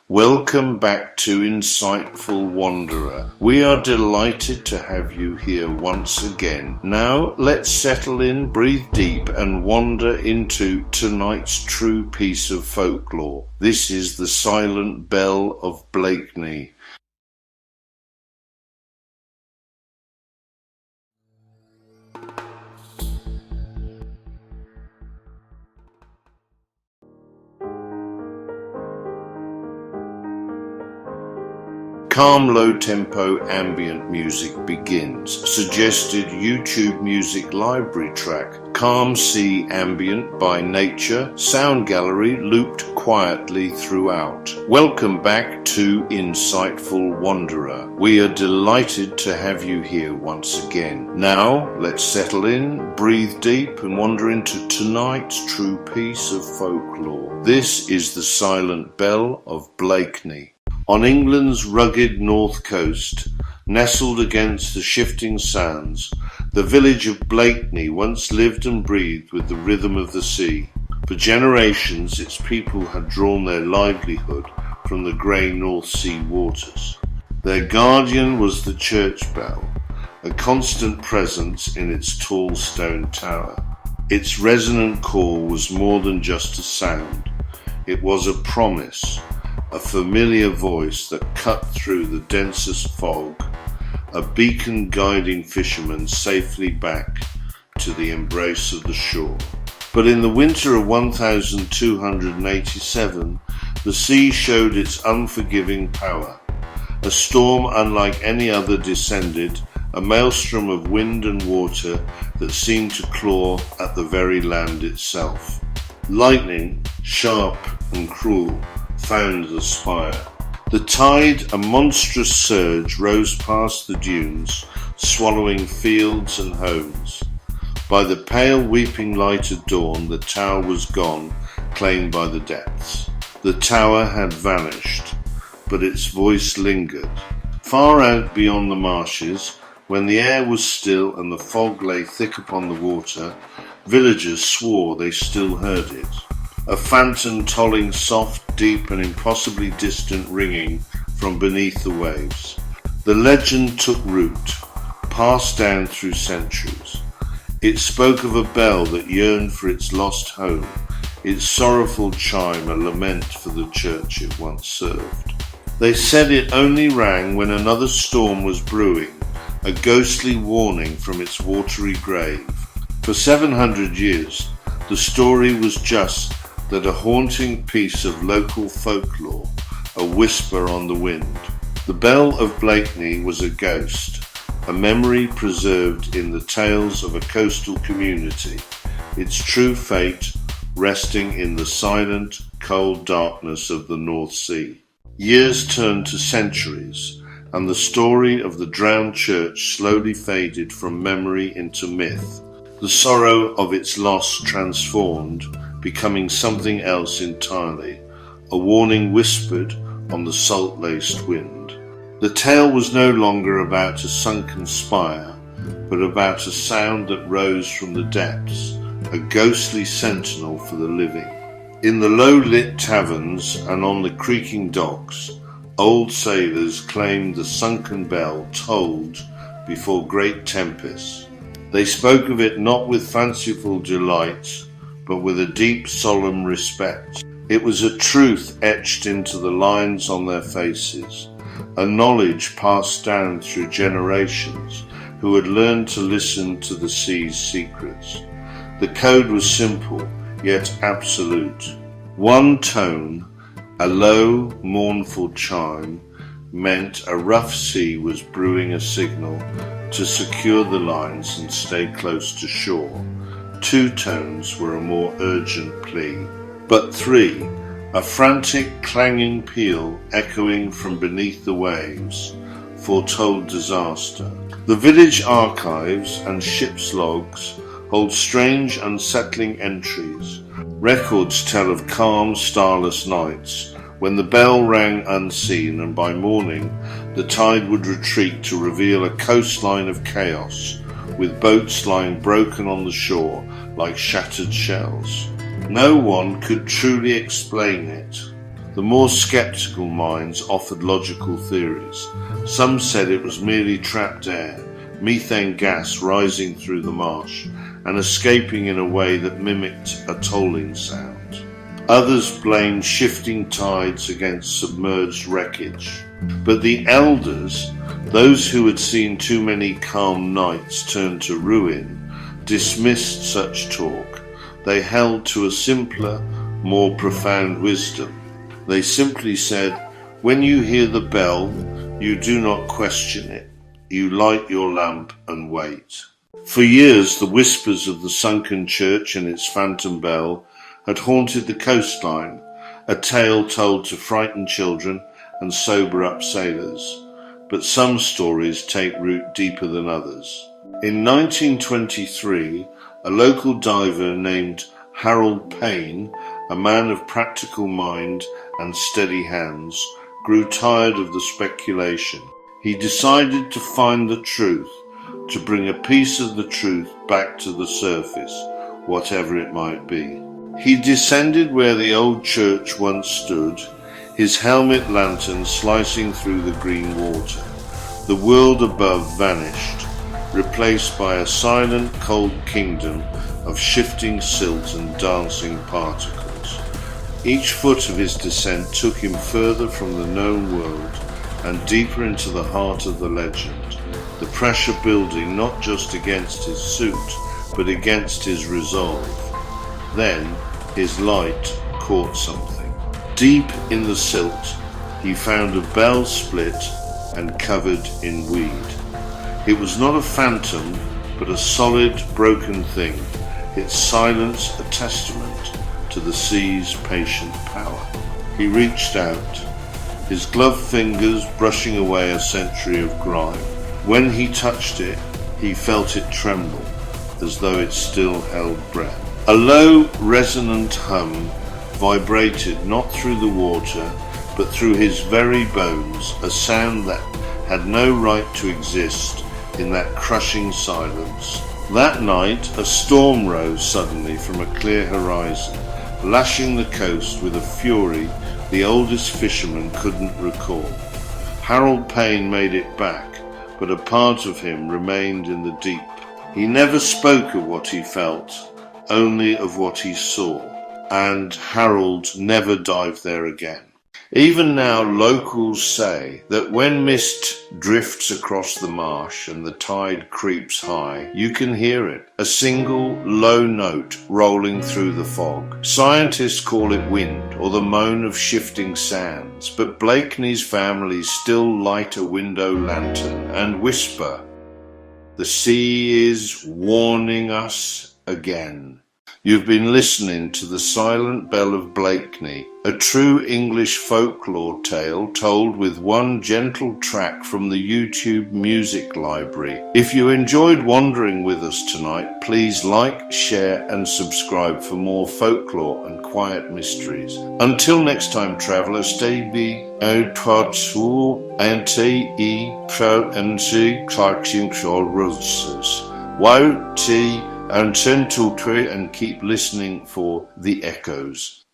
Welcome back to Insightful Wanderer. We are delighted to have you here once again. Now let's settle in, breathe deep and wander into tonight's true piece of folklore. This is the Silent Bell of Blakeney. Calm, low-tempo ambient music begins. Suggested YouTube music library track. Calm sea ambient by nature. Sound gallery looped quietly throughout. Welcome back to Insightful Wanderer. We are delighted to have you here once again. Now, let's settle in, breathe deep and wander into tonight's true piece of folklore. This is the Silent Bell of Blakeney. On England's rugged north coast, nestled against the shifting sands, the village of Blakeney once lived and breathed with the rhythm of the sea. For generations, its people had drawn their livelihood from the grey North Sea waters. Their guardian was the church bell, a constant presence in its tall stone tower. Its resonant call was more than just a sound. It was a promise, a familiar voice that cut through the densest fog, a beacon guiding fishermen safely back to the embrace of the shore. But in the winter of 1287, the sea showed its unforgiving power. A storm unlike any other descended, a maelstrom of wind and water that seemed to claw at the very land itself. Lightning, sharp and cruel, found the spire. The tide, a monstrous surge, rose past the dunes, swallowing fields and homes. By the pale weeping light of dawn, the tower was gone, claimed by the depths. The tower had vanished, but its voice lingered. Far out beyond the marshes, when the air was still and the fog lay thick upon the water, villagers swore they still heard it. A phantom tolling soft, deep and impossibly distant ringing from beneath the waves. The legend took root, passed down through centuries. It spoke of a bell that yearned for its lost home, its sorrowful chime a lament for the church it once served. They said it only rang when another storm was brewing, a ghostly warning from its watery grave. For 700 years, the story was just that a haunting piece of local folklore, a whisper on the wind. The Bell of Blakeney was a ghost, a memory preserved in the tales of a coastal community, its true fate resting in the silent, cold darkness of the North Sea. Years turned to centuries, and the story of the drowned church slowly faded from memory into myth. The sorrow of its loss transformed, becoming something else entirely, a warning whispered on the salt-laced wind. The tale was no longer about a sunken spire, but about a sound that rose from the depths, a ghostly sentinel for the living. In the low-lit taverns and on the creaking docks, old sailors claimed the sunken bell tolled before great tempests. They spoke of it not with fanciful delight, but with a deep, solemn respect. It was a truth etched into the lines on their faces, a knowledge passed down through generations who had learned to listen to the sea's secrets. The code was simple, yet absolute. One tone, a low, mournful chime, meant a rough sea was brewing a signal to secure the lines and stay close to shore. Two tones were a more urgent plea. But three, a frantic clanging peal echoing from beneath the waves, foretold disaster. The village archives and ship's logs hold strange, unsettling entries. Records tell of calm, starless nights, when the bell rang unseen, and by morning the tide would retreat to reveal a coastline of chaos, with boats lying broken on the shore like shattered shells. No one could truly explain it. The more sceptical minds offered logical theories. Some said it was merely trapped air, methane gas rising through the marsh and escaping in a way that mimicked a tolling sound. Others blamed shifting tides against submerged wreckage. But the elders, those who had seen too many calm nights turn to ruin, dismissed such talk. They held to a simpler, more profound wisdom. They simply said, when you hear the bell, you do not question it. You light your lamp and wait. For years, the whispers of the sunken church and its phantom bell had haunted the coastline, a tale told to frighten children and sober up sailors. But some stories take root deeper than others. In 1923, a local diver named Harold Payne, a man of practical mind and steady hands, grew tired of the speculation. He decided to find the truth, to bring a piece of the truth back to the surface, whatever it might be. He descended where the old church once stood, his helmet lantern slicing through the green water. The world above vanished, replaced by a silent, cold kingdom of shifting silt and dancing particles. Each foot of his descent took him further from the known world and deeper into the heart of the legend, the pressure building not just against his suit, but against his resolve. Then his light caught something. Deep in the silt, he found a bell split and covered in weed. It was not a phantom, but a solid, broken thing, its silence a testament to the sea's patient power. He reached out, his gloved fingers brushing away a century of grime. When he touched it, he felt it tremble, as though it still held breath. A low, resonant hum vibrated not through the water, but through his very bones, a sound that had no right to exist in that crushing silence. That night, a storm rose suddenly from a clear horizon, lashing the coast with a fury the oldest fisherman couldn't recall. Harold Payne made it back, but a part of him remained in the deep. He never spoke of what he felt, only of what he saw, and Harold never dived there again. Even now, locals say that when mist drifts across the marsh and the tide creeps high, you can hear it, a single low note rolling through the fog. Scientists call it wind or the moan of shifting sands, but Blakeney's family still light a window lantern and whisper, "The sea is warning us again." You've been listening to the Silent Bell of Blakeney, a true English folklore tale told with one gentle track from the YouTube music library. If you enjoyed wandering with us tonight, please like, share and subscribe for more folklore and quiet mysteries. Until next time, traveller, stay be out to anti pro and see clarking roses. Wow, tea and 10 to 3 and keep listening for the echoes.